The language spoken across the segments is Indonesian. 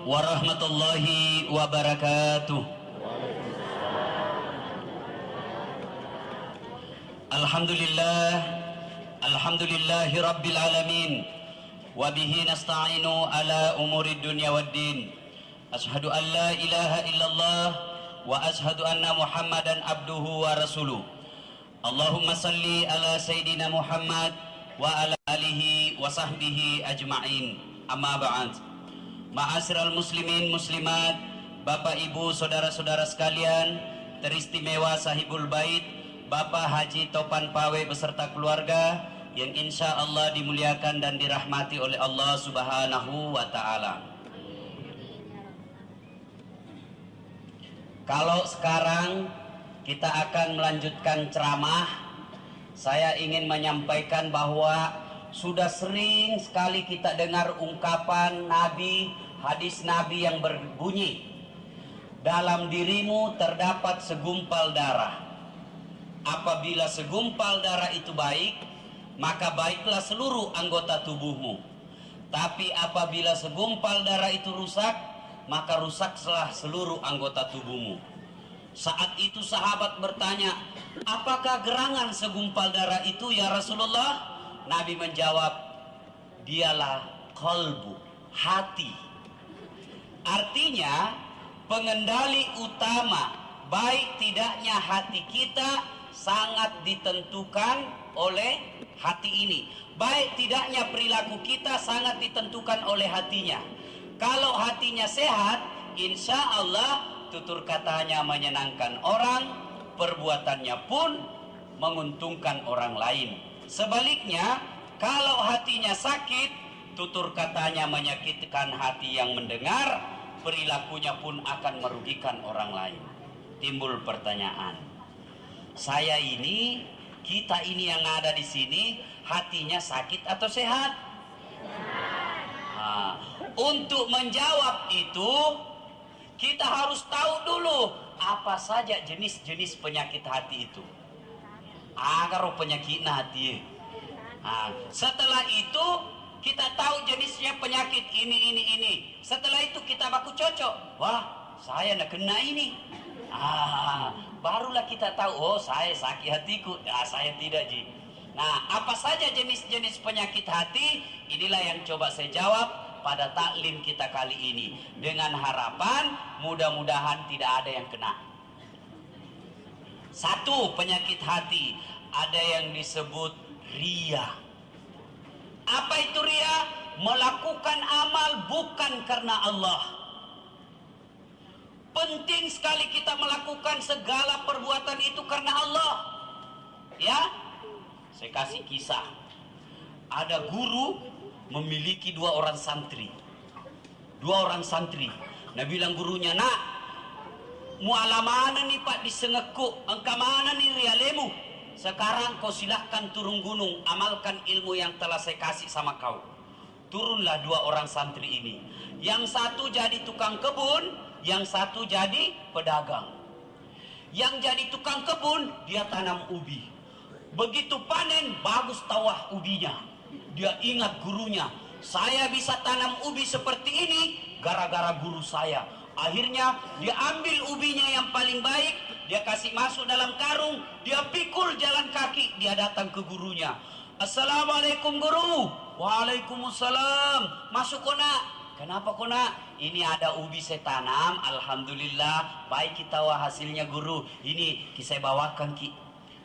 Warahmatullahi wabarakatuh. Alhamdulillah, alhamdulillahi rabbil alamin. Wabihi nasta'inu ala umuri dunya waddin. Ashhadu an la ilaha illallah wa ashhadu anna muhammadan abduhu wa rasuluh. Allahumma salli ala sayyidina Muhammad wa ala alihi wa sahbihi ajma'in. Amma ba'd. Ma'asyiral muslimin muslimat, Bapak Ibu saudara-saudara sekalian, teristimewa sahibul bait Bapak Haji Topan Pawe beserta keluarga yang insya Allah dimuliakan dan dirahmati oleh Allah Subhanahu wa ta'ala. Kalau sekarang kita akan melanjutkan ceramah, saya ingin menyampaikan bahwa sudah sering sekali kita dengar ungkapan Nabi, hadis Nabi yang berbunyi, dalam dirimu terdapat segumpal darah. Apabila segumpal darah itu baik, maka baiklah seluruh anggota tubuhmu. Tapi apabila segumpal darah itu rusak, maka rusaklah seluruh anggota tubuhmu. Saat itu sahabat bertanya, apakah gerangan segumpal darah itu ya Rasulullah? Nabi menjawab, dialah qalbu, hati. Artinya pengendali utama baik tidaknya hati kita sangat ditentukan oleh hati ini. Baik tidaknya perilaku kita sangat ditentukan oleh hatinya. Kalau hatinya sehat, insya Allah tutur katanya menyenangkan orang, perbuatannya pun menguntungkan orang lain. Sebaliknya, kalau hatinya sakit, tutur katanya menyakitkan hati yang mendengar, perilakunya pun akan merugikan orang lain. Timbul pertanyaan, saya ini, kita ini yang ada di sini, hatinya sakit atau sehat? Nah, untuk menjawab itu, kita harus tahu dulu apa saja jenis-jenis penyakit hati itu. Agar penyakit hati. Nah, setelah itu kita tahu jenisnya penyakit ini. Setelah itu kita baku cocok. Wah, saya nak kena ini. Barulah kita tahu, oh saya sakit hatiku. Saya tidak, Ji. Nah, apa saja jenis-jenis penyakit hati? Inilah yang coba saya jawab pada taklim kita kali ini. Dengan harapan mudah-mudahan tidak ada yang kena. Satu, penyakit hati, ada yang disebut ria. Apa itu ria? Melakukan amal bukan karena Allah. Penting sekali kita melakukan segala perbuatan itu karena Allah. Ya, saya kasih kisah. Ada guru memiliki dua orang santri. Nah, bilang gurunya, nak, muala mana nih Pak disengeku, engkau mana nih rialemu? Sekarang kau silahkan turun gunung, amalkan ilmu yang telah saya kasih sama kau. Turunlah dua orang santri ini. Yang satu jadi tukang kebun, yang satu jadi pedagang. Yang jadi tukang kebun, dia tanam ubi. Begitu panen, bagus tawah ubinya. Dia ingat gurunya, saya bisa tanam ubi seperti ini gara-gara guru saya. Akhirnya dia ambil ubinya yang paling baik, dia kasih masuk dalam karung, dia pikul jalan kaki, dia datang ke gurunya. Assalamualaikum guru. Waalaikumsalam. Masuk kona. Kenapa kona? Ini ada ubi saya tanam, alhamdulillah baik kita wah hasilnya guru. Ini saya bawakan ki.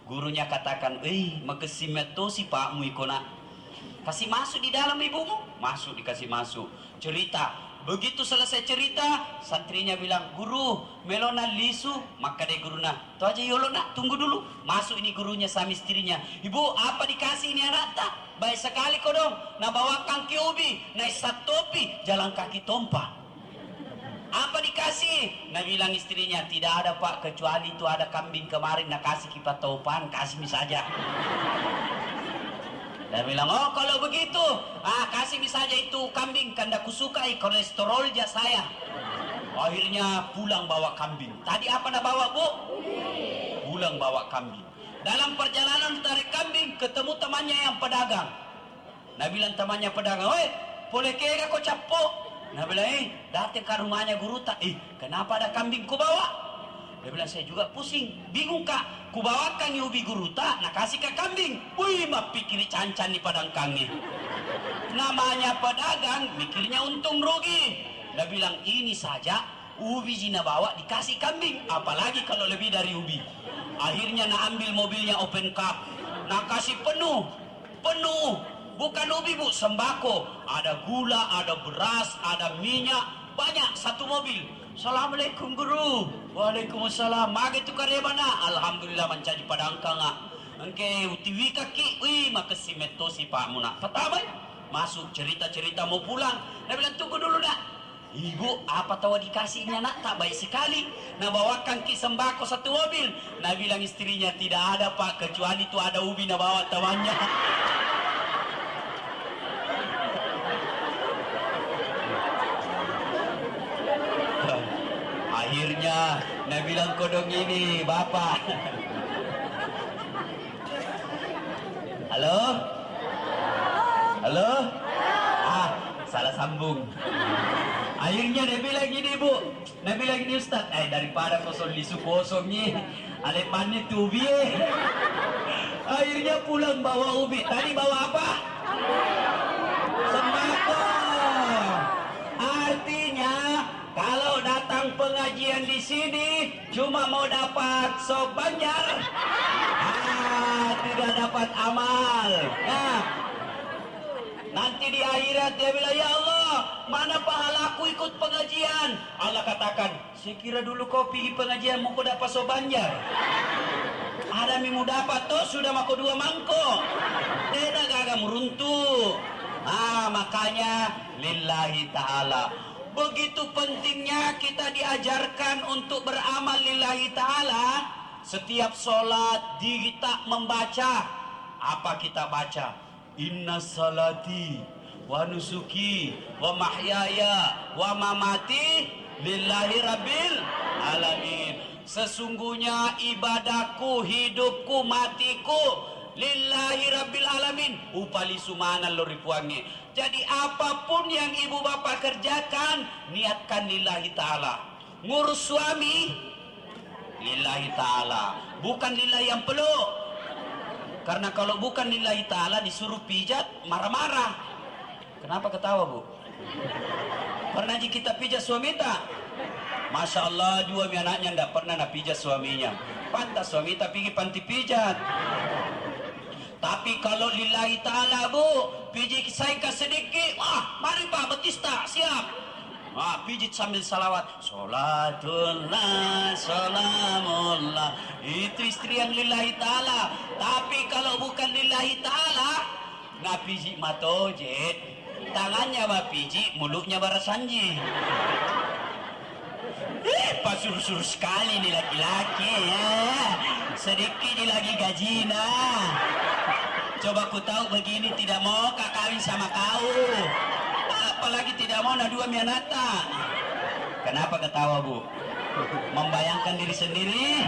Gurunya katakan, makasih meto si pakmu ikona. Kasih masuk di dalam ibumu. Masuk, dikasih masuk. Cerita. Begitu selesai cerita, santrinya bilang, guru, melona lisu. Maka dia guruna, tu aja yolona, tunggu dulu. Masuk ini gurunya sama istrinya. Ibu, apa dikasih ini anak tak? Baik sekali kau dong. Nah bawa kangki ubi, naik satopi, jalan kaki tompa. Apa dikasih? Nah bilang istrinya, tidak ada Pak, kecuali itu ada kambing kemarin, nah kasih kipat topan, kasih mi saja. Dia bilang, oh kalau begitu, kasih saja itu kambing, kan aku sukai kolesterol aja saya. Akhirnya pulang bawa kambing. Tadi apa nak bawa bu? Pulang bawa kambing. Dalam perjalanan tarik kambing, ketemu temannya yang pedagang. Nah bilang temannya pedagang, boleh kira kau capok? Nah bilang, datang ke rumahnya guru tak, kenapa ada kambing ku bawa? Dia bilang, saya juga pusing, bingung kak, ku bawakan ubi guru tak, nah kasih ke kambing. Wih, mah pikir cancan di padang kangi. Namanya pedagang, mikirnya untung rugi. Dia bilang, ini saja ubi jina bawa dikasih kambing, apalagi kalau lebih dari ubi. Akhirnya nak ambil mobilnya open cup, nak kasih penuh, bukan ubi bu, sembako, ada gula, ada beras, ada minyak, banyak satu mobil. Assalamualaikum guru. Waalaikumsalam. Mage tu karya mana? Alhamdulillah mencari padang kanga. Engke utiwi kaki, makasih meto si pak muna. Pertama masuk cerita-cerita mau pulang. Dia bilang tunggu dulu nak. Ibu, apa tahu dikasihnya nak? Tak baik sekali. Nah bawakan ki sembako satu mobil. Nah bilang istrinya tidak ada pak, kecuali itu ada ubi nah bawa tawannya. Akhirnya nah bilang kodong ini bapak. Halo? Halo? Salah sambung. Akhirnya dia bilang gini bu, dia bilang gini Ustaz, daripada kosong lisu kosong nih, alepannya tuh ubi. Akhirnya pulang bawa ubi. Tadi bawa apa? Sembako. Artinya kalau datang pengajian di sini cuma mau dapat sop banjar, tidak dapat amal. Nah, nanti di akhirat dia bilang, ya Allah, mana pahalaku ikut pengajian? Allah katakan, saya kira dulu kau pergi pengajian mau kau dapat sop banjar. Ada minggu dapat toh sudah mako 2 mangkok. Tidak gagal meruntuh. Makanya lillahi ta'ala. Begitu pentingnya kita diajarkan untuk beramal lillahi ta'ala. Setiap sholat kita membaca. Apa kita baca? Inna salati wa nusuki wa mahyaya wa mamati lillahi rabbil alamin. Sesungguhnya ibadahku, hidupku, matiku lillahi rabbil alamin. Upali sumana loripuangi. Jadi apapun yang ibu bapak kerjakan, niatkan lillahi ta'ala. Ngurus suami lillahi ta'ala, bukan lillahi yang peluk. Karena kalau bukan lillahi ta'ala disuruh pijat, marah-marah. Kenapa ketawa bu? Pernah kita pijat suami tak? Masya Allah, 2 anaknya tidak pernah nak pijat suaminya. Pantas suami tak pergi panti pijat. Tapi kalau lillahi ta'ala bu, pijit saya sedikit, mari Pak Batista, siap. Pijit sambil salawat. Sholatullah, salamullah. Itu istri yang lillahi ta'ala. Tapi kalau bukan lillahi ta'ala, nggak pijit matojet. Tangannya mah pijit, mulutnya barasanji. Pasur-sur sekali nih laki-laki ya. Sedikit lagi gaji nah. Coba ku tahu begini tidak mau kak kawin sama kau. Apalagi tidak mau na 2 mianata. Kenapa ketawa bu? Membayangkan diri sendiri.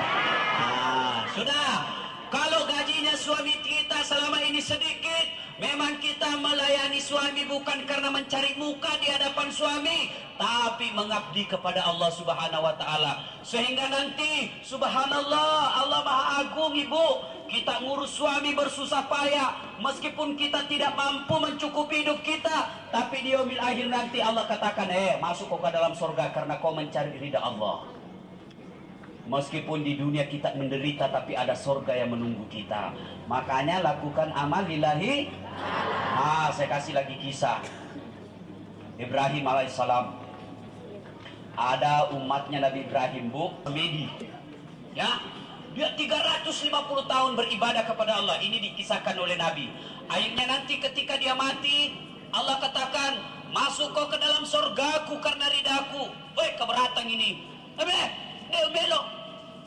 Sudah. Kalau gajinya suami kita selama ini sedikit, memang kita melayani suami bukan karena mencari muka di hadapan suami, tapi mengabdi kepada Allah Subhanahu wa taala. Sehingga nanti subhanallah, Allah Maha Agung ibu, kita ngurus suami bersusah payah, meskipun kita tidak mampu mencukupi hidup kita, tapi di yaumil akhir nanti Allah katakan, masuk kau ke dalam surga karena kau mencari ridha Allah. Meskipun di dunia kita menderita, tapi ada surga yang menunggu kita. Makanya lakukan amal lillahi. Saya kasih lagi kisah Ibrahim alaihissalam. Ada umatnya Nabi Ibrahim bu, Medi. Ya, dia 350 tahun beribadah kepada Allah. Ini dikisahkan oleh Nabi. Akhirnya nanti ketika dia mati, Allah katakan, masuk kau ke dalam surgaku karena ridaku. Keberatan ini. Belok.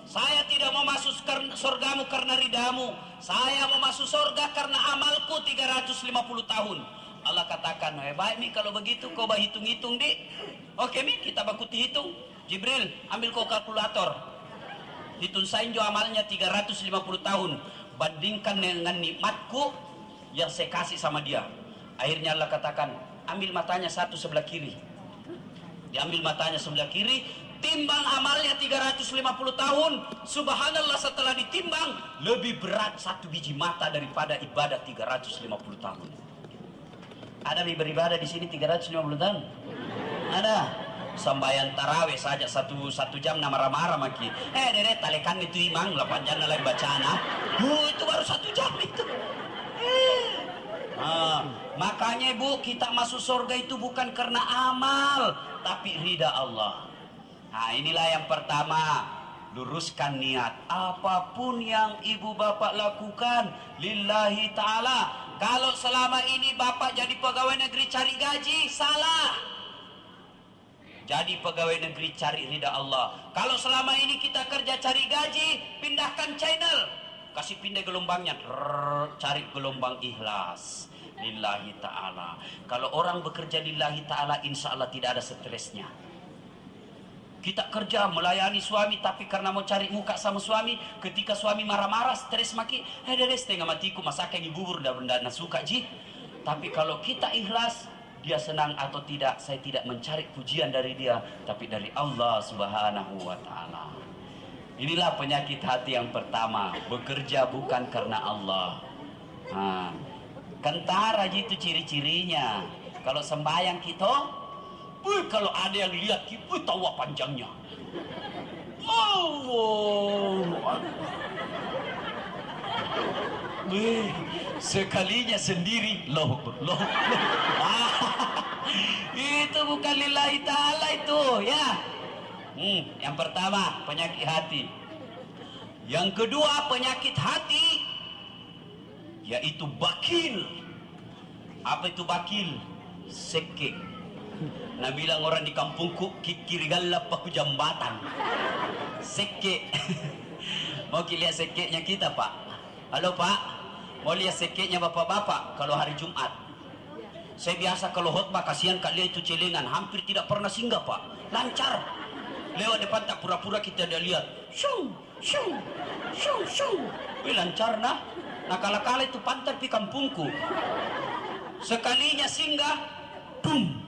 Saya tidak mau masuk surgamu karena ridamu. Saya mau masuk surga karena amalku 350 tahun. Allah katakan, baik Mi, kalau begitu kau hitung-hitung di. Oke Mi, kita bakuti hitung. Jibril, ambil kau kalkulator. Hitung sain jo amalnya 350 tahun. Bandingkan dengan nikmatku yang saya kasih sama dia. Akhirnya Allah katakan, ambil matanya satu sebelah kiri. Diambil matanya sebelah kiri, timbang amalnya 350 tahun. Subhanallah, setelah ditimbang lebih berat satu biji mata daripada ibadah 350 tahun. Ada beribadah di sini 350 tahun? Ada. Sambayan tarawih saja satu jam na marah-marah maki. Dede talekan itu imang 8 jam lain bacana. Itu baru 1 jam itu. Makanya ibu, kita masuk surga itu bukan karena amal, tapi ridha Allah. Nah, inilah yang pertama, luruskan niat. Apapun yang ibu bapak lakukan lillahi ta'ala. Kalau selama ini bapak jadi pegawai negeri cari gaji, salah. Jadi pegawai negeri cari ridha Allah. Kalau selama ini kita kerja cari gaji, pindahkan channel, kasih pindah gelombangnya, cari gelombang ikhlas lillahi ta'ala. Kalau orang bekerja lillahi ta'ala, insya Allah tidak ada stresnya. Kita kerja melayani suami, tapi karena mau cari muka sama suami, ketika suami marah-marah, stres maki, setengah matiku masakan bubur dan benda suka ji. Tapi kalau kita ikhlas, dia senang atau tidak, saya tidak mencari pujian dari dia, tapi dari Allah Subhanahu wa ta'ala. Inilah penyakit hati yang pertama, bekerja bukan karena Allah. Kentara itu ciri-cirinya. Kalau sembahyang kita, kalau ada yang lihat kita tawa panjangnya. Sekalinya sendiri loh. Itu bukan lillahi ta'ala itu ya. Yang pertama penyakit hati. Yang kedua penyakit hati yaitu bakil. Apa itu bakil? Seke. Nah bilang orang di kampungku, kikiri galap aku jambatan. Seke. Mau lihat sekenya kita pak? Halo pak, mau lihat sekenya bapak-bapak kalau hari Jumat? Saya biasa kalau khotbah, kasihan kalian itu celengan, hampir tidak pernah singgah pak. Lancar. Lewat depan tak pura-pura kita dia lihat. Syung, syung, syung, syung. Lancar nah. Nah kala-kala itu pantar di kampungku. Sekalinya singgah, boom.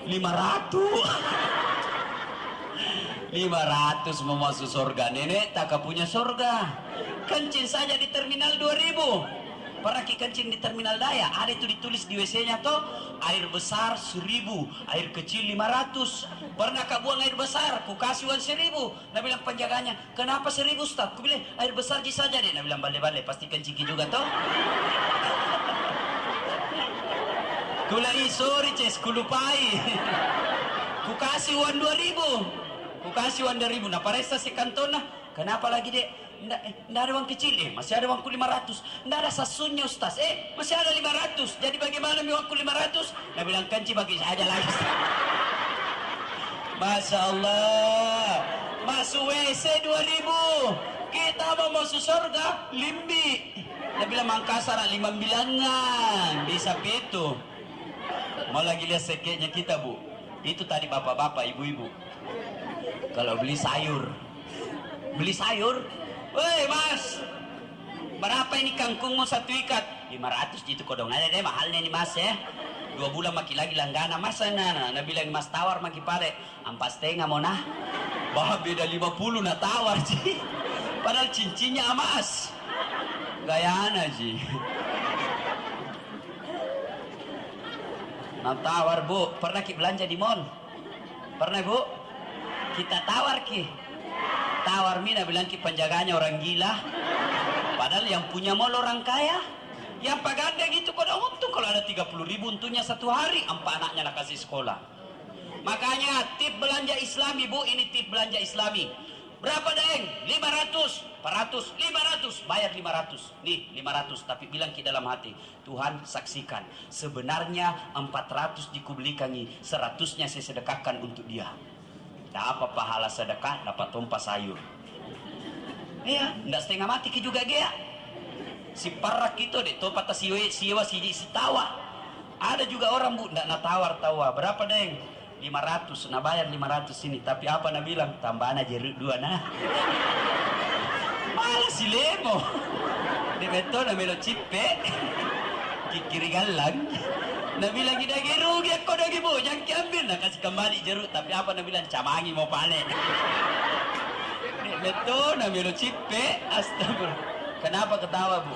500 mau masuk surga. Nenek tak punya surga. Kencing saja di terminal 2000. Pernah kencing di terminal Daya, ada itu ditulis di WC-nya toh, air besar 1000, air kecil 500. Pernah kau buang air besar, ku kasih uang 1000. Nah bilang penjaganya, kenapa 1000 Ustaz? Ku bilang air besar saja deh. Nah bilang balik-balik, pasti kencing juga toh. Ku bilang sorry Ces, ku lupai. Ku kasih uang 2000. Ku kasih uang 2000. Nah paresta si kantona, kenapa lagi dek? Nggak ada uang kecil, masih ada uangku 500. Nggak ada sasunnya Ustaz, masih ada 500. Jadi bagaimana uangku 500? Nah bilang kanci bagi saya aja lagi. Masya Allah, masuk WC 2000. Kita mau masuk surga limbi. Nah bilang Mangkasar 5 bilangan bisa itu. Mau lagi lihat sekenya kita bu. Itu tadi bapak-bapak, ibu-ibu. Kalau beli sayur, woi mas, berapa ini kangkungmu satu ikat? 500 gitu kodong ada deh, mahalnya nih mas ya. 2 bulan maki lagi langgana mas nah bilang mas tawar maki pare 4,5 mau nah. Bah beda 50 nah tawar sih. Padahal cincinnya emas. Gayana sih. Nah tawar bu, pernah ki belanja di mall? Pernah bu? Kita tawar ki. Tawar mina bilang ki penjaganya orang gila. Padahal yang punya mall orang kaya. Yang paganda gitu kok untung kalau ada 30.000 untungnya satu hari 4 anaknya nak kasih sekolah. Makanya tip belanja Islami bu, ini tip belanja Islami. Berapa deng? 500, 400, 500, bayar 500. Nih 500, tapi bilang ki dalam hati, Tuhan saksikan, sebenarnya 400 dikubelikan nih, 100-nya saya sedekahkan untuk dia. Nah, apa pahala sedekah dapat tumpah sayur. Iya, enggak setengah mati ki juga dia. Si parak itu deh, toh patah siwa si tawa. Ada juga orang bu, enggak natawar tawa. Berapa deng? 500, nah bayar 500 ini. Tapi apa nak bilang? Tambahan aja 2 nah. Malah si lemo. Di beto na melo cipe. Kikiri galang. Nabi bilang kita rugi aku lagi bu, jangan ambil. Nah kasih kembali jeruk, tapi apa Nabi bilang camangi mau panen. Betul, Nabi lo cipe, astagfirullah. Kenapa ketawa bu?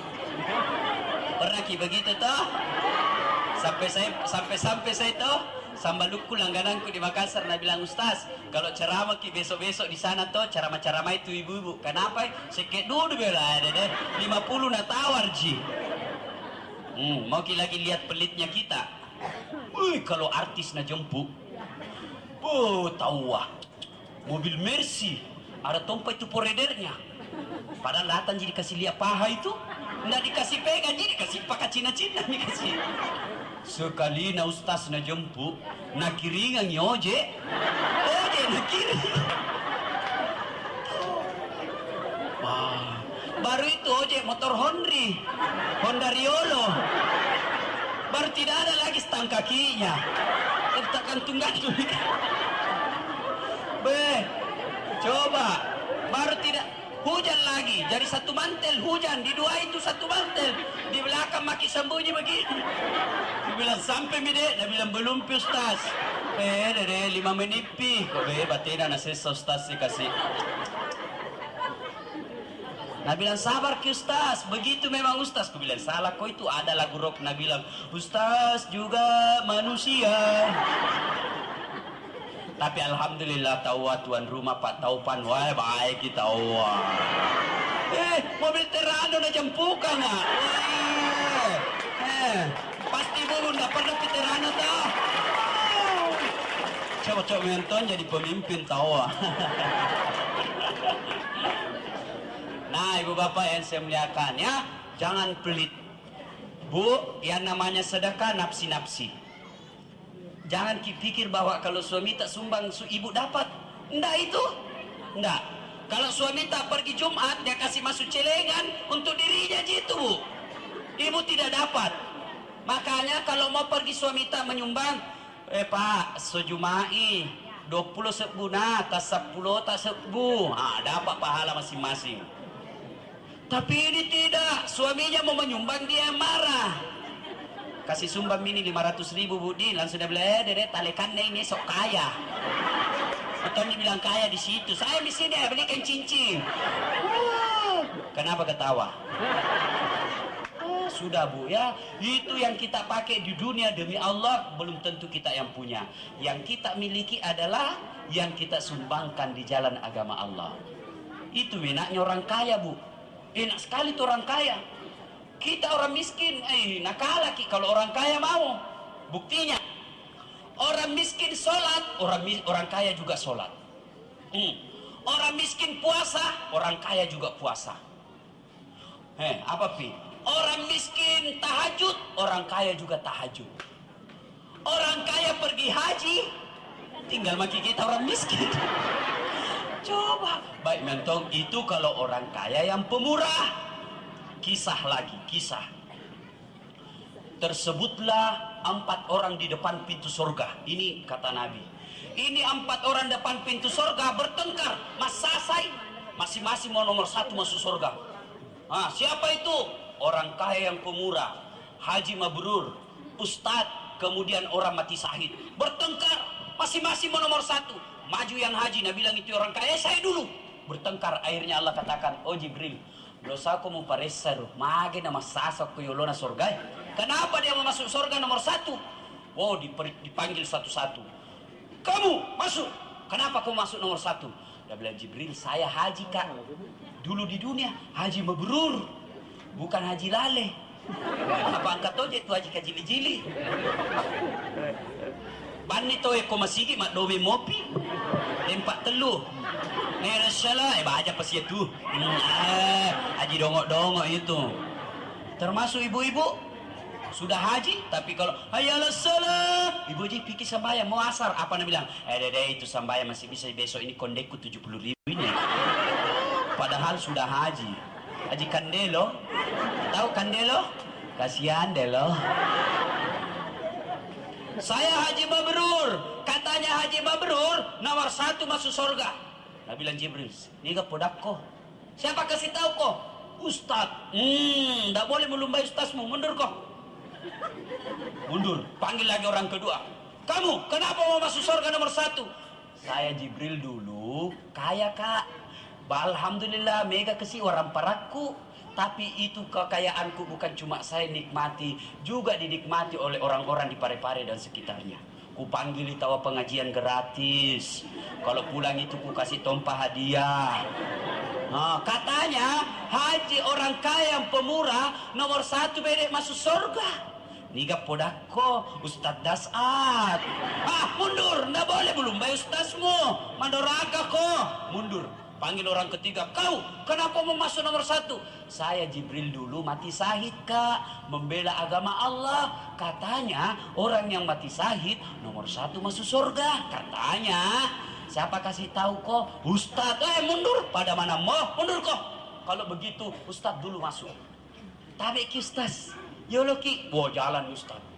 Pernah ki begitu toh? Sampai saya toh sambalukku langgananku di Makassar. Nabi bilang Ustaz, kalau ceramah ki besok di sana toh ceramah itu ibu-ibu. Kenapa? Sekit dulu bela ada deh 50 na tawar ji. Mau ki lagi lihat pelitnya kita. Wih, kalau artis na jemput, tahu mobil Mercy ada tompa itu poredernya. Padahal datang jadi kasih lihat paha itu, nggak dikasih pegang, jadi kasih pakai cina-cina nih kasih. Sekali na ustaz na jemput, na kiringan oje na kiri. Baru itu oje motor Honda Riolo. Baru tidak ada lagi stang kakinya. Kita gantung-gantung. Coba. Baru tidak hujan lagi. Jadi satu mantel hujan. Di dua itu satu mantel. Di belakang maki sembunyi begini. Dia bilang sampai mide. Dia bilang belum pi Ustaz. Dede 5 menit pi. Kok batina na sesa Ustaz sih kasih. Nah bilang sabar ki Ustaz, begitu memang Ustaz. Ku bilang salah kok itu ada lagu rock. Nah bilang Ustaz juga manusia. Tapi alhamdulillah tahu tuan rumah Pak Taupan, wah baik kita mobil Terrano na jempukan ah. Pasti bu nggak pernah ke Terrano tau. Coba menonton jadi pemimpin tahu. Nah ibu bapak yang saya muliakan ya, jangan pelit. Bu, yang namanya sedekah nafsi-nafsi. Jangan pikir bahwa kalau suami tak sumbang ibu dapat. Enggak itu. Enggak. Kalau suami tak pergi Jumat, dia kasih masuk celengan untuk dirinya gitu bu. Ibu tidak dapat. Makanya kalau mau pergi suami tak menyumbang, Pak, sejumai 20 sebu nah, tas 10 tak sebu. Dapat pahala masing-masing. Tapi ini tidak, suaminya mau menyumbang dia marah. Kasih sumbang ini 500.000 Budi, langsung dia bilang, dede talekan ini sok kaya. Atau dia bilang kaya di situ, saya di sini belikan cincin. Kenapa ketawa? Sudah bu ya, itu yang kita pakai di dunia demi Allah belum tentu kita yang punya. Yang kita miliki adalah yang kita sumbangkan di jalan agama Allah. Itu enaknya orang kaya bu. Enak sekali tuh orang kaya. Kita orang miskin, nakal lagi kalau orang kaya mau. Buktinya, orang miskin sholat, orang kaya juga sholat. Orang miskin puasa, orang kaya juga puasa. Apa pi? Orang miskin tahajud, orang kaya juga tahajud. Orang kaya pergi haji, tinggal maki kita orang miskin. Coba, baik mentong itu kalau orang kaya yang pemurah. Kisah lagi, kisah. Tersebutlah 4 orang di depan pintu surga. Ini kata Nabi. Ini 4 orang depan pintu surga bertengkar, masasai. Masing-masing mau nomor 1 masuk surga. Siapa itu? Orang kaya yang pemurah, haji mabrur, ustadz, kemudian orang mati syahid. Bertengkar, masing-masing mau nomor 1. Maju yang haji, Nabi bilang itu orang kaya, saya dulu. Bertengkar, akhirnya Allah katakan, oh Jibril, dosa aku mau paresar, mage nama sasak ku yolona surga. Kenapa dia mau masuk surga nomor 1? Oh, dipanggil satu-satu. Kamu masuk. Kenapa kamu masuk nomor 1? Dia bilang Jibril, saya haji kak. Dulu di dunia haji mabrur, bukan haji lale. Apa angkat aja itu haji kajili-jili. Bani to ko masigi mak dobe mopi. Lempak telu. Nera salah baca pas itu. Haji dongok-dongok itu. Termasuk ibu-ibu sudah haji tapi kalau hayalas salah, ibu haji pikir sambayang mau asar apa Nabi bilang? Dede itu sambayang masih bisa besok ini kondeku 70.000 ini. Padahal sudah haji. Haji Kandelo. Tahu Kandelo? Kasihan Delo. Saya haji mabrur. Katanya haji mabrur nomor 1 masuk surga. Nabi bilang Jibril, ini gak podakko. Siapa kasih tahu kok? Ustaz. Tidak boleh melumbai ustazmu, mundur kok. Mundur. Panggil lagi orang kedua. Kamu, kenapa mau masuk surga nomor 1? Saya Jibril dulu, kaya kak. Alhamdulillah, mega kesi orang paraku. Tapi itu kekayaanku bukan cuma saya nikmati, juga dinikmati oleh orang-orang di Parepare dan sekitarnya. Kupanggil tawa pengajian gratis. Kalau pulang itu ku kasih tompah hadiah. Nah, katanya haji orang kaya yang pemurah nomor 1 bedek masuk surga. Niga podako Ustadz Dasat. Mundur, ndak boleh belum bayar ustazmu. Mandoraka kok. Mundur. Panggil orang ketiga, kau kenapa mau masuk nomor 1? Saya Jibril dulu mati syahid kak, membela agama Allah. Katanya orang yang mati syahid nomor 1 masuk surga. Katanya, siapa kasih tahu kok? Ustadz, mundur. Pada mana mau? Mundur kok. Kalau begitu Ustadz dulu masuk. Tabek ki Ustadz, yoloki, jalan Ustadz.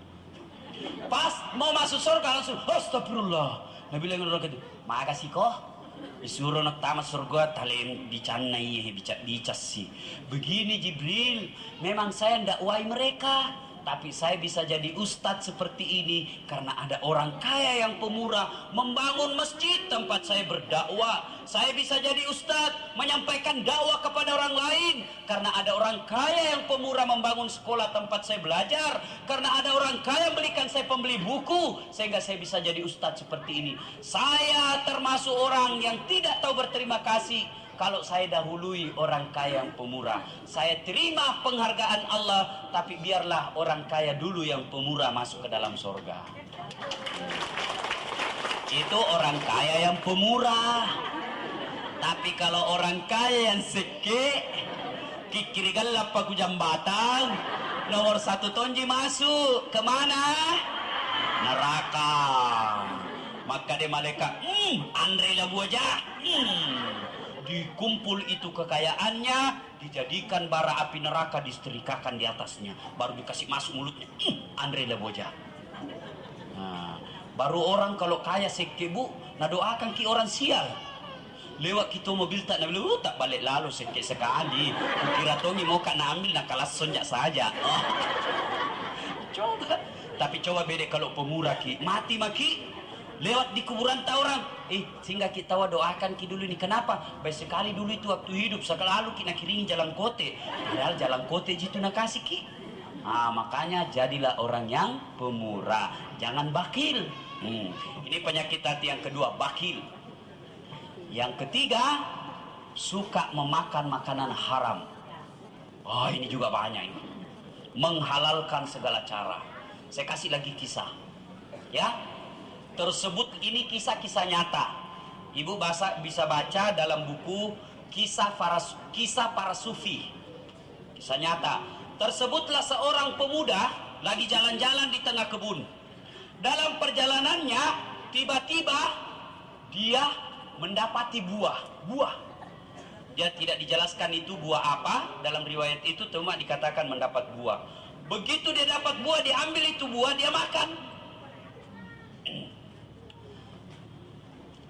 Pas mau masuk surga langsung, astagfirullah. Nabi bilang orang itu, makasih kok. Disuruh nak tamat surga talem dicanai dicasi. Begini Jibril, memang saya ndak wai mereka, tapi saya bisa jadi ustadz seperti ini karena ada orang kaya yang pemurah membangun masjid tempat saya berdakwah. Saya bisa jadi ustadz menyampaikan dakwah kepada orang lain karena ada orang kaya yang pemurah membangun sekolah tempat saya belajar, karena ada orang kaya belikan saya pembeli buku sehingga saya bisa jadi ustadz seperti ini. Saya termasuk orang yang tidak tahu berterima kasih kalau saya dahului orang kaya yang pemurah. Saya terima penghargaan Allah, tapi biarlah orang kaya dulu yang pemurah masuk ke dalam surga. Itu orang kaya yang pemurah. Tapi kalau orang kaya yang seke, kikirigal lapaku jambatan, nomor 1 tonji masuk kemana? Neraka. Maka dia malaikat, Andre Labuaja, dikumpul itu kekayaannya, dijadikan bara api neraka, disetrikakan di atasnya, baru dikasih masuk mulutnya. Andre Labuaja. Nah, baru orang kalau kaya sekebu, nah doakan ki orang sial. Lewat kita mobil tak nak tak balik lalu sekali sekali. Kira tongi mau kena ambil nak kalah sonjak saja. Coba, tapi coba beda kalau pemurah ki mati maki. Lewat di kuburan tahu orang, sehingga kita doakan ki dulu ini. Kenapa? Baik sekali dulu itu waktu hidup, sekali ki nak kiringi jalan kote. Padahal jalan kote jitu nak kasih ki. Makanya jadilah orang yang pemurah, jangan bakil. Ini penyakit hati yang kedua, bakil. Yang ketiga, suka memakan makanan haram. Ini juga banyak ini. Menghalalkan segala cara. Saya kasih lagi kisah. Ya. Tersebut ini kisah-kisah nyata. Ibu bisa baca dalam buku kisah para sufi. Kisah nyata. Tersebutlah seorang pemuda lagi jalan-jalan di tengah kebun. Dalam perjalanannya tiba-tiba dia mendapati buah. Dia tidak dijelaskan itu buah apa. Dalam riwayat itu cuma dikatakan mendapat buah. Begitu dia dapat buah, diambil itu buah, dia makan.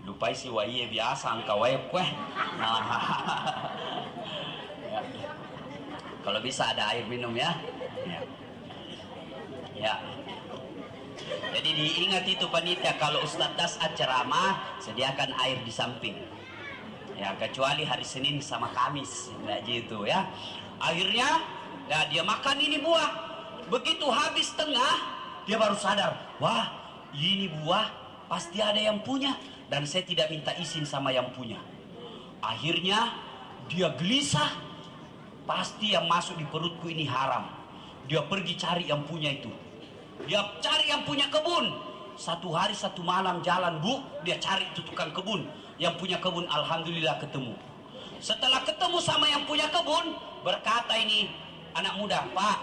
Lupai si waiye biasa angka wae kue. Kalau bisa ada air minum ya. Ya. Jadi diingat itu panitia, kalau Ustadz Dasat ceramah sediakan air di samping. Ya, kecuali hari Senin sama Kamis, enggak gitu ya. Akhirnya dia makan ini buah. Begitu habis tengah, dia baru sadar, wah, ini buah pasti ada yang punya. Dan saya tidak minta izin sama yang punya. Akhirnya dia gelisah. Pasti yang masuk di perutku ini haram. Dia pergi cari yang punya itu. Dia cari yang punya kebun. 1 hari 1 malam jalan dia cari itu tukang kebun. Yang punya kebun alhamdulillah ketemu. Setelah ketemu sama yang punya kebun, berkata ini anak muda, Pak,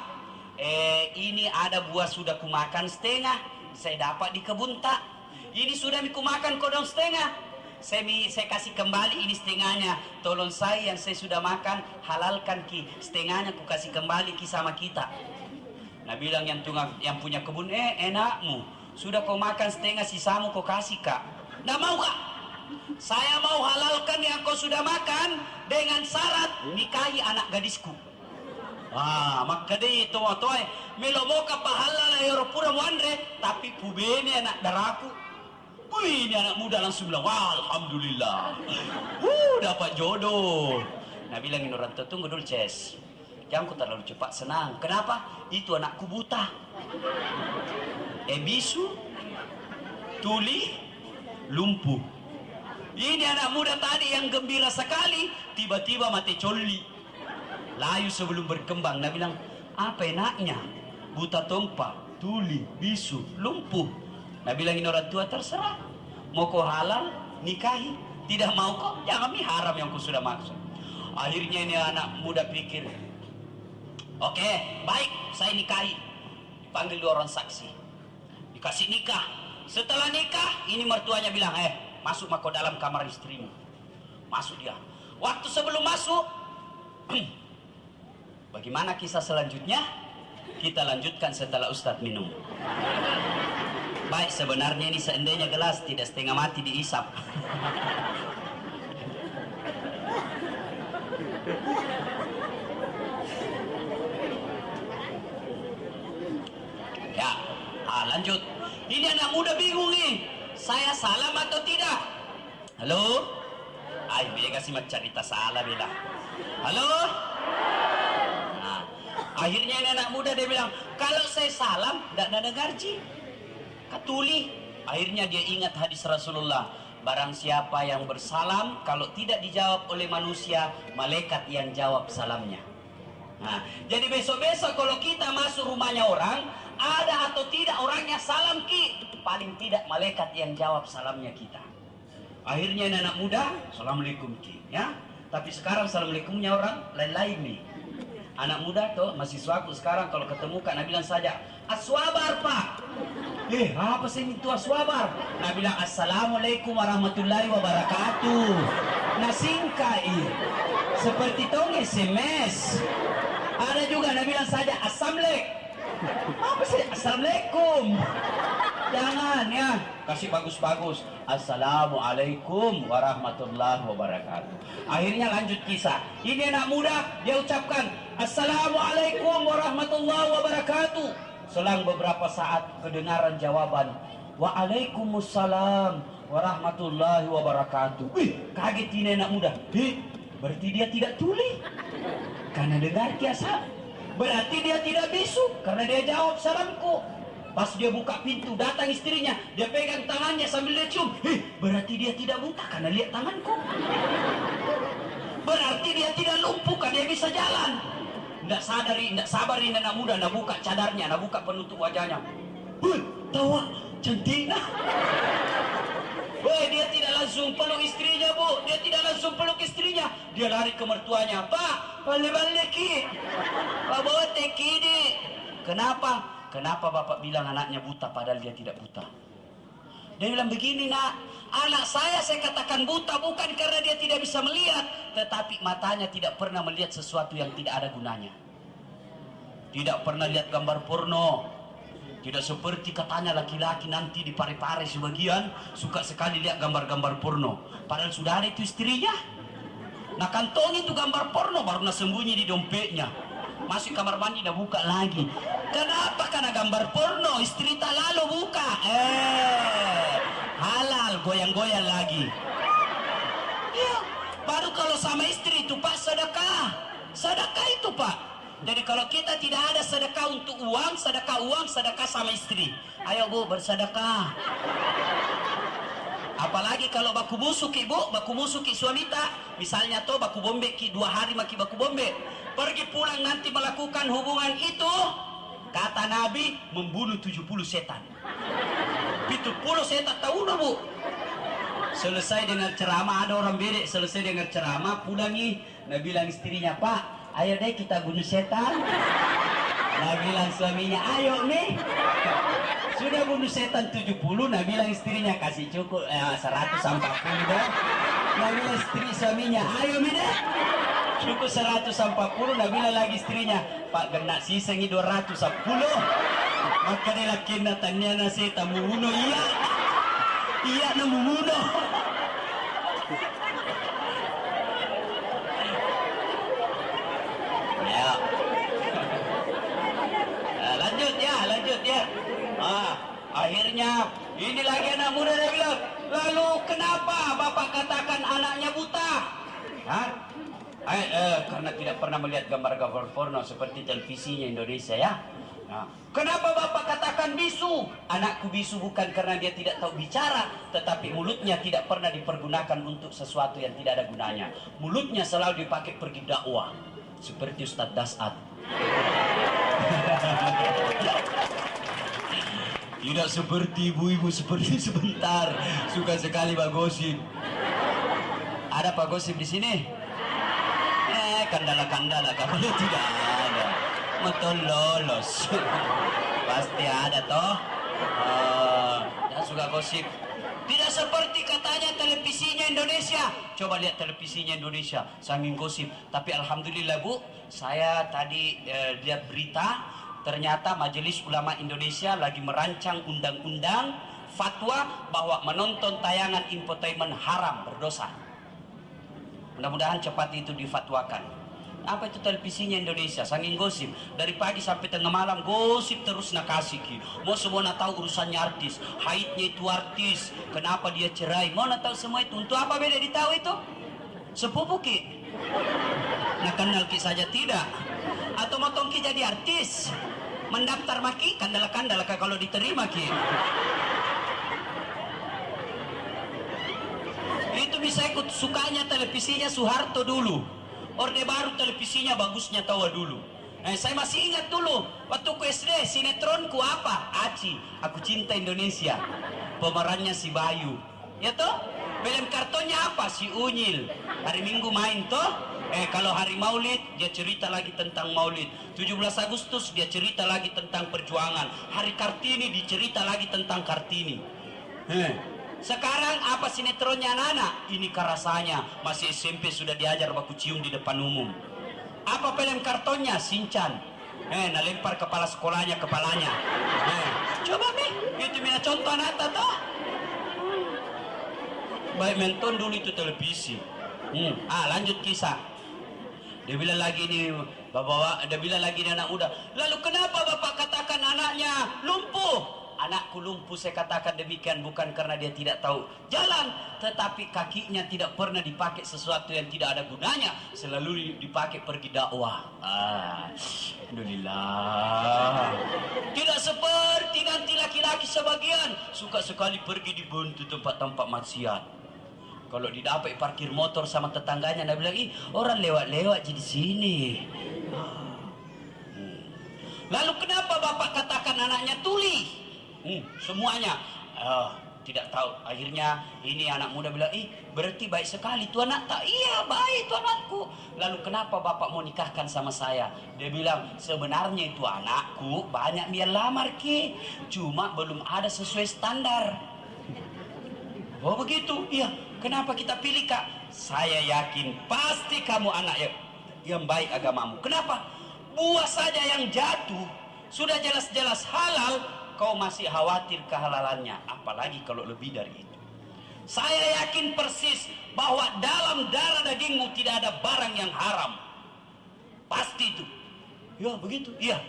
ini ada buah sudah kumakan setengah. Saya dapat di kebun tak? Ini sudah aku makan kodong setengah. Saya kasih kembali ini setengahnya. Tolong saya yang saya sudah makan, halalkan ki. Setengahnya ku kasih kembali ki sama kita. Nah bilang yang punya kebun, enakmu. Sudah kau makan setengah, sisamu kau kasih kak. Nggak mau kak. Saya mau halalkan yang kau sudah makan dengan syarat nikahi anak gadisku. Maka di ito toy melo mo ka pahala na Europura mo andre tapi pubeni anak daraku. Wih, ini anak muda langsung bilang, wah alhamdulillah. Dapat jodoh. Nah bilangin orang tua, tunggu dulu Ces. Jangan ku terlalu cepat senang. Kenapa? Itu anakku buta. Bisu, tuli, lumpuh. Ini anak muda tadi yang gembira sekali, tiba-tiba mati coli. Layu sebelum berkembang. Nah bilang, apa enaknya? Buta tompa, tuli, bisu, lumpuh. Nah bilangin orang tua, terserah. Mau kau halal, nikahi. Tidak mau kok, jangan haram yang kau sudah maksud. Akhirnya ini anak muda pikir, oke, baik, saya nikahi. Dipanggil 2 orang saksi. Dikasih nikah. Setelah nikah, ini mertuanya bilang, masuk mako dalam kamar istrimu. Masuk dia. Waktu sebelum masuk, bagaimana kisah selanjutnya? Kita lanjutkan setelah Ustadz minum. Baik, sebenarnya ini seandainya gelas tidak setengah mati diisap. Ya, lanjut. Ini anak muda bingung nih. Saya salam atau tidak? Halo? Bega sih cerita salah bela. Halo? Nah, akhirnya ini anak muda dia bilang, kalau saya salam, tidak ada gaji. Katuli. Akhirnya dia ingat hadis Rasulullah. Barang siapa yang bersalam, kalau tidak dijawab oleh manusia, malaikat yang jawab salamnya. Nah, jadi besok-besok kalau kita masuk rumahnya orang, ada atau tidak orangnya salam ki, paling tidak malaikat yang jawab salamnya kita. Akhirnya anak muda, assalamualaikum ki, ya. Tapi sekarang assalamualaikumnya orang lain-lain nih. Anak muda tuh mahasiswaku sekarang kalau ketemu kan bilang saja aswabar pak. Apa sih itu aswabar? Nah bilang assalamualaikum warahmatullahi wabarakatuh. Nah singkai seperti tong SMS. Ada juga nah bilang saja assalamualaikum. Apa sih assalamualaikum? Jangan ya, kasih bagus-bagus. Assalamualaikum warahmatullahi wabarakatuh. Akhirnya lanjut kisah. Ini anak muda dia ucapkan assalamualaikum warahmatullahi wabarakatuh. Selang beberapa saat kedengaran jawaban waalaikumsalam warahmatullahi wabarakatuh. Kaget ini anak muda. Berarti dia tidak tuli karena dengar kiasa. Berarti dia tidak bisu karena dia jawab salamku. Pas dia buka pintu, datang istrinya, dia pegang tangannya sambil dia cium. Berarti dia tidak buta karena lihat tanganku. Berarti dia tidak lumpuh karena dia bisa jalan. Nggak sabar ini anak muda, nak buka cadarnya, nak buka penutup wajahnya. Tawa, cantik nah. Dia tidak langsung peluk istrinya, Bu. Dia tidak langsung peluk istrinya. Dia lari ke mertuanya. Pak, balik-balik ki. Pak bawa teki di. Kenapa? Kenapa bapak bilang anaknya buta padahal dia tidak buta? Dia bilang begini nak, anak saya katakan buta bukan karena dia tidak bisa melihat, tetapi matanya tidak pernah melihat sesuatu yang tidak ada gunanya. Tidak pernah lihat gambar porno. Tidak seperti katanya laki-laki nanti di pare-pare sebagian suka sekali lihat gambar-gambar porno. Padahal sudah ada itu istrinya. Nah kantong itu gambar porno baru sembunyi di dompetnya. Masuk kamar mandi dan buka lagi. Kenapa? Karena gambar porno. Istri tak lalu buka. Halal goyang-goyang lagi. Ya, baru kalau sama istri itu pak sedekah. Sedekah itu pak. Jadi kalau kita tidak ada sedekah untuk uang, sedekah sama istri. Ayo bu bersedekah. Apalagi kalau baku musuki bu, baku musuki suami tak. Misalnya tuh baku bombe ki 2 hari maki baku bombe. Pergi pulang nanti melakukan hubungan itu, kata Nabi membunuh 70 setan. 70 setan tahu no bu. Selesai dengar ceramah, ada orang bedek selesai dengar ceramah pulangi. Nabi bilang istrinya, Pak, ayo deh kita bunuh setan. Nabi bilang suaminya, ayo nih. Sudah bunuh setan 70, Nabi bilang istrinya kasih cukup 140 deh. Nabi bilang istri suaminya, ayo nih deh. Cukup 140, Nabi bilang lagi istrinya, Pak kena sisa 210. Maka dia laki natanya na setan membunuh, iya na membunuh. Ya, katakan anaknya buta? Hah? Karena tidak pernah melihat gambar-gambar porno seperti televisinya Indonesia ya. Nah, kenapa Bapak katakan bisu? Anakku bisu bukan karena dia tidak tahu bicara, tetapi mulutnya tidak pernah dipergunakan untuk sesuatu yang tidak ada gunanya. Mulutnya selalu dipakai pergi dakwah, seperti Ustadz Dasat. Tidak seperti ibu-ibu seperti sebentar suka sekali Pak Gosip. Ada Pak Gosip di sini? Kandala-kandala kalau tidak ada. Betul lolos. Pasti ada toh. Dan suka gosip. Tidak seperti katanya televisinya Indonesia. Coba lihat televisinya Indonesia, saking gosip. Tapi alhamdulillah Bu, saya tadi lihat berita, ternyata Majelis Ulama Indonesia lagi merancang undang-undang fatwa bahwa menonton tayangan infotainment haram, berdosa. Mudah-mudahan cepat itu difatwakan. Apa itu televisinya Indonesia? Saking gosip, dari pagi sampai tengah malam gosip terus nakasih ki. Mau semua nak tahu urusannya artis, haidnya itu artis, kenapa dia cerai, mau nak tahu semua itu. Untuk apa beda ditahu itu? Sepupu ki, nak kenal ki saja tidak. Atau mau tongki jadi artis, mendaftar maki kandala-kandala kalau diterima ki. Itu bisa ikut sukanya televisinya Soeharto dulu. Orde Baru televisinya bagusnya tahu dulu. Saya masih ingat dulu waktu ku SD sinetronku apa? Aci, Aku Cinta Indonesia. Pemerannya si Bayu. Ya toh? Film kartonnya apa? Si Unyil. Hari Minggu main toh? Kalau hari Maulid dia cerita lagi tentang Maulid. 17 Agustus dia cerita lagi tentang perjuangan. Hari Kartini dicerita lagi tentang Kartini. Sekarang apa sinetronnya anak-anak? Ini rasanya masih SMP sudah diajar baku cium di depan umum. Apa film kartonnya? Shinchan. Nalempar kepala sekolahnya kepalanya. Coba nih, itu mina contoh anak toh. Baik menton dulu itu televisi. Lanjut kisah. Dia bilang lagi nih bapak, dia bilang lagi nih anak muda. Lalu kenapa bapak katakan anaknya lumpuh? Anakku lumpuh saya katakan demikian bukan karena dia tidak tahu jalan, tetapi kakinya tidak pernah dipakai sesuatu yang tidak ada gunanya, selalu dipakai pergi dakwah. Alhamdulillah. Tidak seperti nanti laki-laki sebagian suka sekali pergi di buntu tempat-tempat maksiat. Kalau didapat parkir motor sama tetangganya, dia bilang, ih orang lewat-lewat di sini. Lalu kenapa bapak katakan anaknya tuli? Semuanya tidak tahu. Akhirnya ini anak muda bilang, berarti baik sekali tuh anak. Tak, iya baik tuh anakku. Lalu kenapa bapak mau nikahkan sama saya? Dia bilang, sebenarnya itu anakku banyak biar lamar ki, cuma belum ada sesuai standar. Oh begitu? Iya. Kenapa kita pilih kak? Saya yakin pasti kamu anak yang baik agamamu. Kenapa? Buah saja yang jatuh sudah jelas-jelas halal, kau masih khawatir kehalalannya, apalagi kalau lebih dari itu. Saya yakin persis bahwa dalam darah dagingmu tidak ada barang yang haram. Pasti itu. Ya begitu, iya.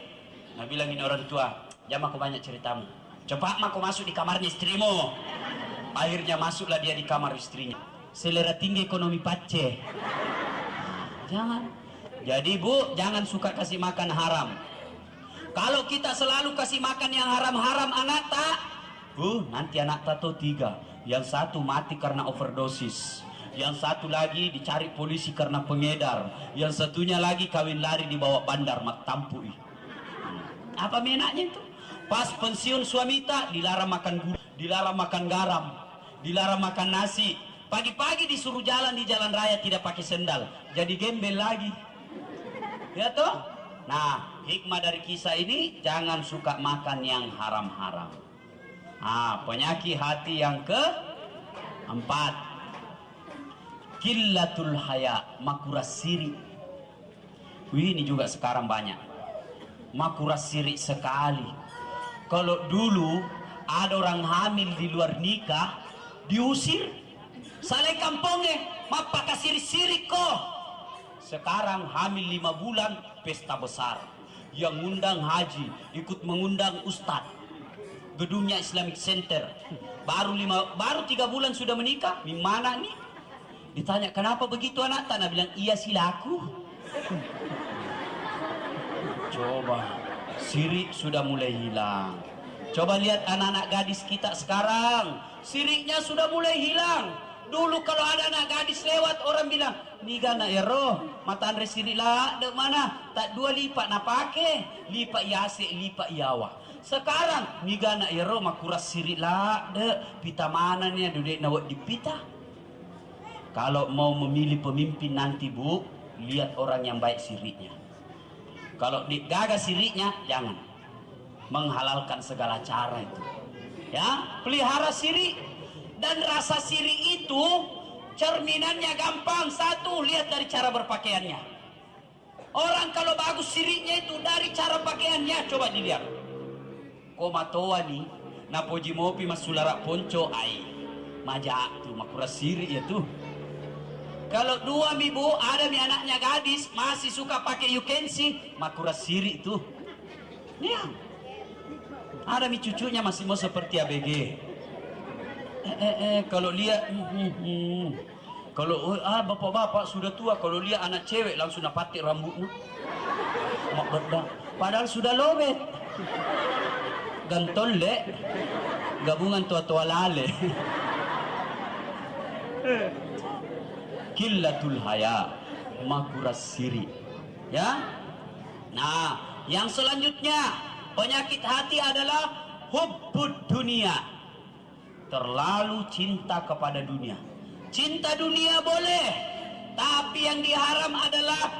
Nah bilangin orang tua, jangan aku banyak ceritamu. Cepat aku masuk di kamarnya istrimu. Akhirnya masuklah dia di kamar istrinya. Selera tinggi ekonomi pace. Jangan. Jadi bu, jangan suka kasih makan haram. Kalau kita selalu kasih makan yang haram-haram anak tak, nanti anak tak tuh 3. Yang satu mati karena overdosis, yang satu lagi dicari polisi karena pengedar, yang satunya lagi kawin lari di bawah bandar mak tampui. Apa menaknya itu? Pas pensiun suami tak dilarang makan gula, dilarang makan garam, dilarang makan nasi. Pagi-pagi disuruh jalan di jalan raya tidak pakai sendal, jadi gembel lagi. Ya toh? Nah, hikmah dari kisah ini, jangan suka makan yang haram-haram. Penyakit hati yang ke-4, Qillatul haya, makuras siri. Ini juga sekarang banyak. Makuras siri sekali. Kalau dulu ada orang hamil di luar nikah, diusir. Saleh kampungnya, mapaka siri-siri kok. Sekarang hamil 5 bulan, pesta besar. Yang ngundang haji, ikut mengundang ustadz. Gedungnya Islamic Center. Baru 3 bulan sudah menikah. Di mana nih? Ditanya, kenapa begitu anak tanah? Bilang, iya silaku. Coba, sirik sudah mulai hilang. Coba lihat anak-anak gadis kita sekarang, siriknya sudah mulai hilang. Dulu kalau ada anak gadis lewat, orang bilang, niga na ero, mata andre sirik lah, dek mana? Tak dua lipat na pake, lipat yase, lipat yawa. Sekarang, niga na ero, makuras sirik lah, dek, pita mana nih, dudek nawak dipita. Kalau mau memilih pemimpin nanti bu, lihat orang yang baik siriknya. Kalau digagas siriknya, jangan. Menghalalkan segala cara itu. Ya, pelihara sirik. Dan rasa sirik itu, cerminannya gampang. Satu, lihat dari cara berpakaiannya. Orang kalau bagus siriknya itu dari cara pakaiannya, coba dilihat. Komatoa nih, napoji mopi masulara ponco, ai. Majak tuh, makura sirik ya tuh. Kalau dua ibu ada mi anaknya gadis masih suka pakai yukensi, makura siri itu. Ya. Ada mi cucunya masih mau seperti ABG. Kalau lihat kalau bapak-bapak sudah tua, kalau lihat anak cewek langsung napatik rambutnya. Padahal sudah lobet. Gantol le. Gabungan tua-tua lale. Killatul haya, makuras siri. Ya. Nah, yang selanjutnya penyakit hati adalah hubbud dunia. Terlalu cinta kepada dunia. Cinta dunia boleh, tapi yang diharam adalah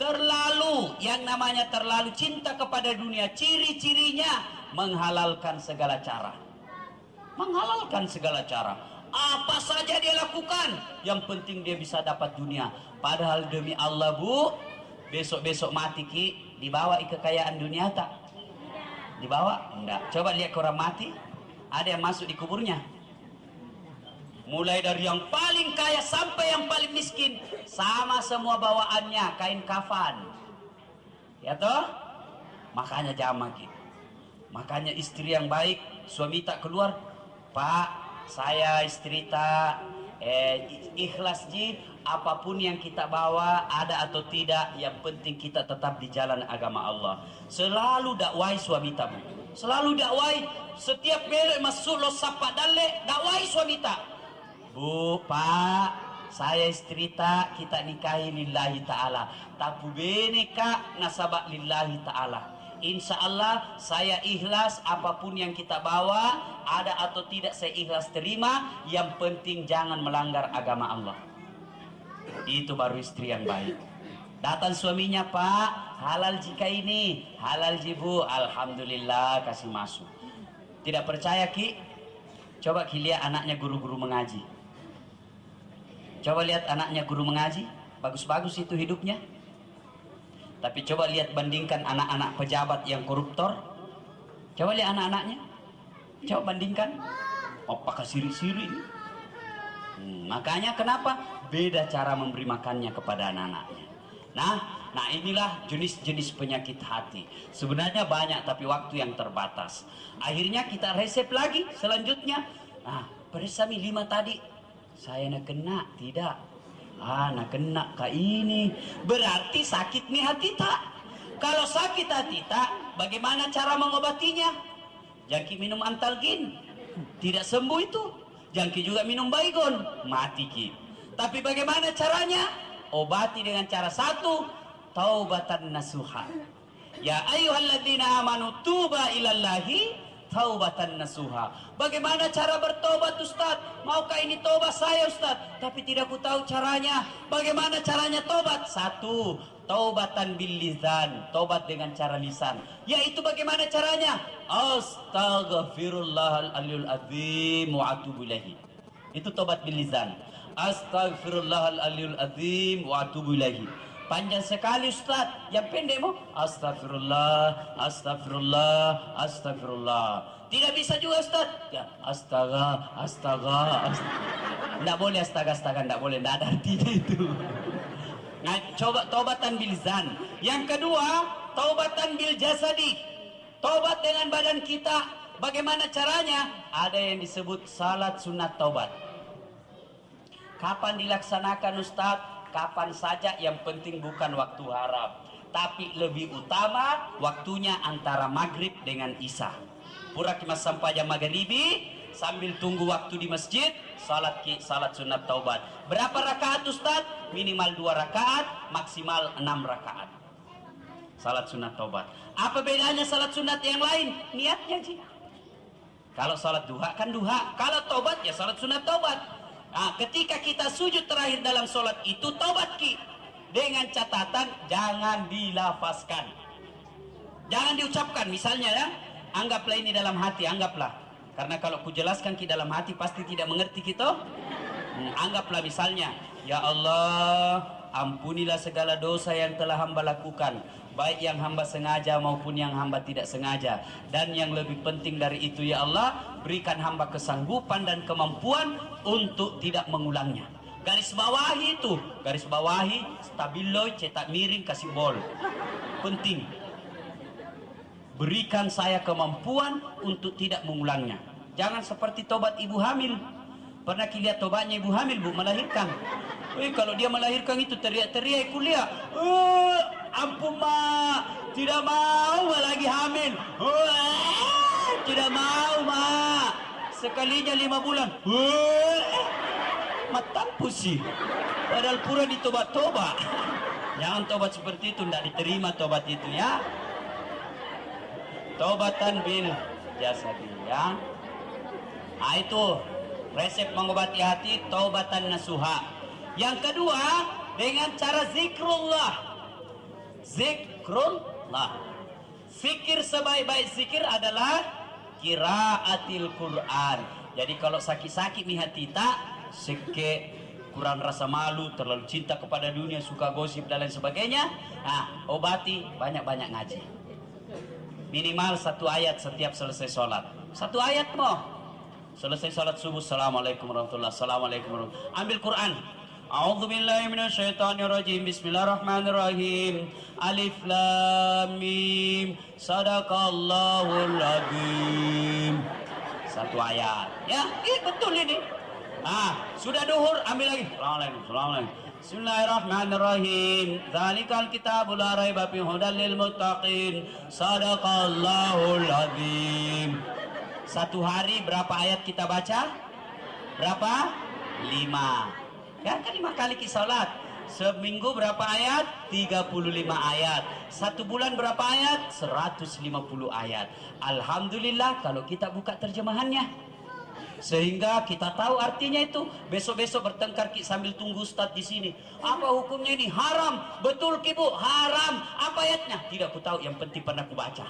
terlalu, yang namanya terlalu cinta kepada dunia. Ciri-cirinya menghalalkan segala cara. Menghalalkan segala cara. Apa saja dia lakukan, yang penting dia bisa dapat dunia. Padahal demi Allah bu, besok-besok mati ki, dibawa kekayaan dunia tak? Dibawa? Enggak. Coba lihat orang mati, ada yang masuk di kuburnya. Mulai dari yang paling kaya sampai yang paling miskin, sama semua bawaannya, kain kafan. Ya toh? Makanya jamak. Makanya istri yang baik, suami tak keluar, Pak, saya istri tak ikhlas ji, apapun yang kita bawa ada atau tidak, yang penting kita tetap di jalan agama Allah. Selalu dakwai suami tamu, selalu dakwai. Setiap belok masuk lo sapa dalle dakwai suami tak. Bu, Pak, saya istri tak, kita nikahi lillahi ta'ala. Tapu bene kak nasabak lillahi ta'ala. Insya Allah saya ikhlas, apapun yang kita bawa ada atau tidak saya ikhlas terima, yang penting jangan melanggar agama Allah. Itu baru istri yang baik. Datang suaminya, Pak, halal jika ini, halal jibu, alhamdulillah kasih masuk. Tidak percaya ki? Coba ki lihat anaknya guru-guru mengaji. Coba lihat anaknya guru mengaji, bagus-bagus itu hidupnya. Tapi coba lihat bandingkan anak-anak pejabat yang koruptor. Coba lihat anak-anaknya. Coba bandingkan. Apakah siri-siri? Makanya kenapa? Beda cara memberi makannya kepada anak-anaknya. Nah inilah jenis-jenis penyakit hati. Sebenarnya banyak tapi waktu yang terbatas. Akhirnya kita resep lagi selanjutnya. Bersami 5 tadi. Saya nak kena, tidak. Nak kena kak ini, berarti sakit nih hati tak. Kalau sakit hati tak, bagaimana cara mengobatinya? Jangki minum antalgin, tidak sembuh itu. Jangki juga minum baygon, mati ki. Tapi bagaimana caranya? Obati dengan cara satu, taubatan nasuha. Ya ayyuhalladzina amanu tuba ilallahi taubatan nasuha. Bagaimana cara bertobat Ustaz? Maukah ini tobat saya Ustaz? Tapi tidak ku tahu caranya. Bagaimana caranya tobat? Satu, taubatan bil lisan, tobat dengan cara lisan. Yaitu bagaimana caranya? Astaghfirullahaladzim wa atubu ilaihi. Itu tobat bil lisan. Astaghfirullahaladzim wa atubu ilaihi. Panjang sekali Ustaz, yang pendek mau astagfirullah, astagfirullah, astagfirullah. Tidak bisa juga Ustaz. Ya, astaga. Tidak boleh astaga, tidak boleh, tidak ada artinya itu. Nah, coba taubatan bil lisan. Yang kedua, taubatan bil jasadi. Taubat dengan badan kita. Bagaimana caranya? Ada yang disebut salat sunat taubat. Kapan dilaksanakan Ustadz? Kapan saja, yang penting bukan waktu haram. Tapi lebih utama waktunya antara maghrib dengan isya. Pura kimas sampai jam maghribi, sambil tunggu waktu di masjid, salat sunat taubat. Berapa rakaat Ustadz? Minimal 2 rakaat, maksimal 6 rakaat. Salat sunat taubat. Apa bedanya salat sunat yang lain? Niatnya sih. Kalau salat duha kan duha, kalau taubat ya salat sunat taubat. Nah, ketika kita sujud terakhir dalam salat itu taubat ki, dengan catatan jangan dilafazkan, jangan diucapkan. Misalnya ya, anggaplah ini dalam hati, anggaplah. Karena kalau kujelaskan ki dalam hati pasti tidak mengerti kita. Anggaplah misalnya, ya Allah, ampunilah segala dosa yang telah hamba lakukan, baik yang hamba sengaja maupun yang hamba tidak sengaja. Dan yang lebih penting dari itu, ya Allah, berikan hamba kesanggupan dan kemampuan untuk tidak mengulangnya. Garis bawahi itu, garis bawahi, stabilo, cetak miring, kasih bol. Penting. Berikan saya kemampuan untuk tidak mengulangnya. Jangan seperti tobat ibu hamil. Pernah lihat tobatnya ibu hamil, Bu, melahirkan. Kalau dia melahirkan itu teriak-teriak kuliah. Ampun ma, tidak mau lagi hamil. Tidak mau ma. Sekalinya 5 bulan. Matampu sih. Padahal pura ditobat-tobat. Jangan tobat seperti itu, tidak diterima tobat itu ya. Tobatan bil jasadi ya. Nah itu resep mengobati hati, taubatan nasuha. Yang kedua, dengan cara zikrullah. Zikrullah. Zikir sebaik-baik zikir adalah qiraatil Quran. Jadi kalau sakit-sakit nih hati tak, seke, kurang rasa malu, terlalu cinta kepada dunia, suka gosip dan lain sebagainya, nah obati banyak-banyak ngaji. Minimal 1 ayat setiap selesai sholat. 1 ayat mau. Selesai sholat subuh, assalamualaikum warahmatullahi wabarakatuh, assalamualaikum warahmatullahi wabarakatuh. Ambil Quran. A'udzubillahi minasyaitonirrajim. Bismillahirrahmanirrahim. Alif lam mim. Sadaqallahul azim. 1 ayat. Ya, betul ini. Sudah duhur, ambil lagi. Assalamualaikum. Bismillahirrahmanirrahim. Dzalikal kitabul la raiba fihi hudal lil muttaqin. Sadaqallahul azim. 1 hari berapa ayat kita baca? Berapa? 5. Ya kan 5 kali salat. Seminggu berapa ayat? 35 ayat. 1 bulan berapa ayat? 150 ayat. Alhamdulillah kalau kita buka terjemahannya, sehingga kita tahu artinya itu. Besok-besok bertengkar ki sambil tunggu Ustaz di sini. Apa hukumnya ini? Haram. Betul ki Bu, haram. Apa ayatnya? Tidak ku tahu, yang penting pernah ku baca.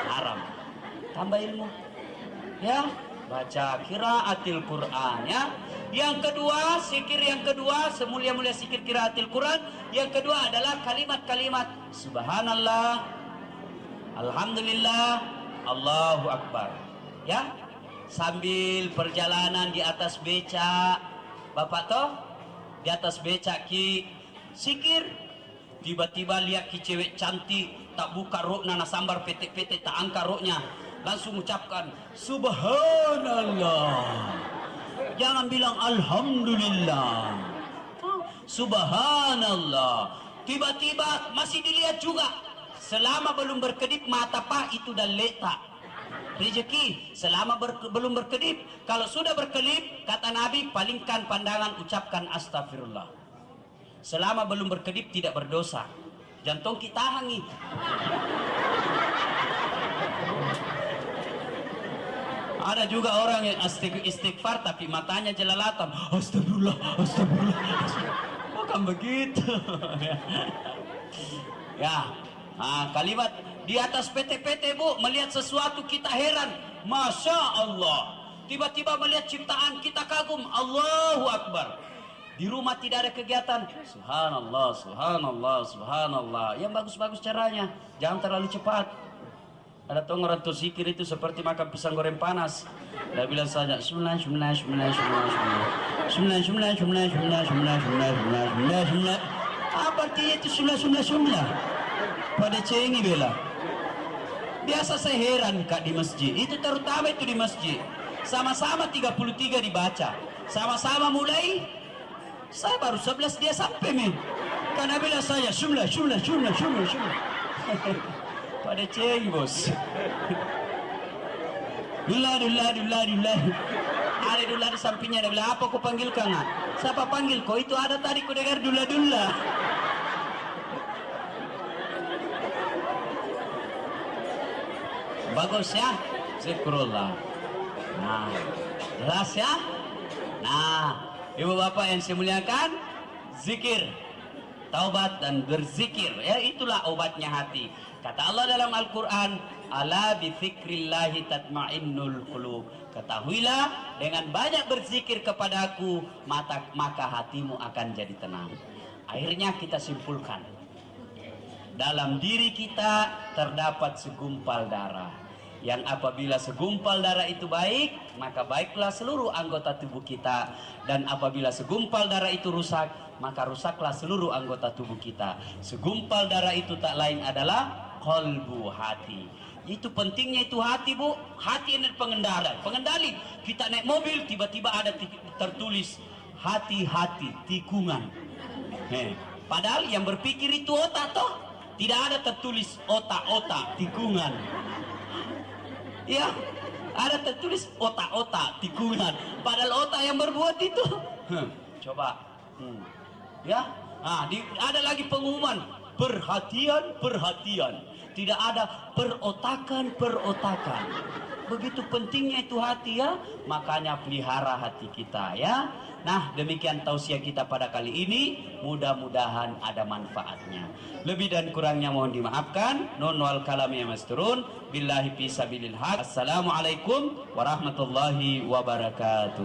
Haram. Tambah ilmu. Ya, baca qiraatil Quran ya. Yang kedua, zikir yang kedua, semulia-mulia zikir qiraatil Quran. Yang kedua adalah kalimat-kalimat subhanallah, alhamdulillah, Allahu akbar. Ya. Sambil perjalanan di atas beca, Bapak toh di atas beca ki sikir, tiba-tiba lihat ki cewek cantik, tak buka rokna na sambar petek-petek, tak angkat roknya, langsung ucapkan subhanallah. Jangan bilang alhamdulillah. Subhanallah. Tiba-tiba masih dilihat juga, selama belum berkedip mata Pak itu dah letak rezeki. Selama belum berkedip. Kalau sudah berkedip, kata Nabi, palingkan pandangan, ucapkan astagfirullah. Selama belum berkedip tidak berdosa. Jantung kita hangi. Ada juga orang yang istighfar tapi matanya jelalatan. Astagfirullah, astagfirullah. Bukan begitu. Ya. Kalimat di atas PT-PT Bu, melihat sesuatu kita heran, Masya Allah. Tiba-tiba melihat ciptaan kita kagum, Allahu Akbar. Di rumah tidak ada kegiatan, subhanallah, subhanallah, subhanallah. Yang bagus-bagus caranya, jangan terlalu cepat. Ada orang tuh zikir itu seperti makan pisang goreng panas. Dia bilang saja bismillah, bismillah, bismillah, bismillah, bismillah, bismillah, bismillah, bismillah, bismillah, bismillah, bismillah, bismillah. Apa artinya itu bismillah, bismillah, bismillah? Pada cengi bela. Biasa saya heran Kak di masjid. Itu terutama itu di masjid. Sama-sama 33 dibaca. Sama-sama mulai Saya baru 11 dia sampai men. Karena bila saya jumlah. Pada ceng bos. Dullah. Ada dullah di sampingnya. Dia bilang, apa kau panggil kang? Siapa panggil kau? Itu ada tadi ku dengar dullah. Bagus ya. Zikrullah. Nah, jelas ya. Nah, ibu bapak yang saya muliakan, zikir, taubat dan berzikir, ya itulah obatnya hati. Kata Allah dalam Al-Quran, ala bizikrillahi tatma'innul qulub. Ketahuilah, dengan banyak berzikir kepadaku, maka hatimu akan jadi tenang. Akhirnya kita simpulkan, dalam diri kita terdapat segumpal darah, yang apabila segumpal darah itu baik, maka baiklah seluruh anggota tubuh kita. Dan apabila segumpal darah itu rusak, maka rusaklah seluruh anggota tubuh kita. Segumpal darah itu tak lain adalah qalbu, hati. Itu pentingnya itu hati, Bu. Hati ini pengendali. Kita naik mobil, tiba-tiba ada tertulis hati-hati, tikungan. Padahal yang berpikir itu otak toh. Tidak ada tertulis otak-otak, tikungan. Ya, ada tertulis otak-otak, tikungan. Padahal otak yang berbuat itu. Coba. Ya, ada lagi pengumuman. Perhatian. Tidak ada perotakan. Begitu pentingnya itu hati ya. Makanya pelihara hati kita ya. Nah, demikian tausiah kita pada kali ini. Mudah-mudahan ada manfaatnya. Lebih dan kurangnya mohon dimaafkan. Nun wal kalam ya masturun. Billahi fi sabilil haq. Assalamualaikum warahmatullahi wabarakatuh.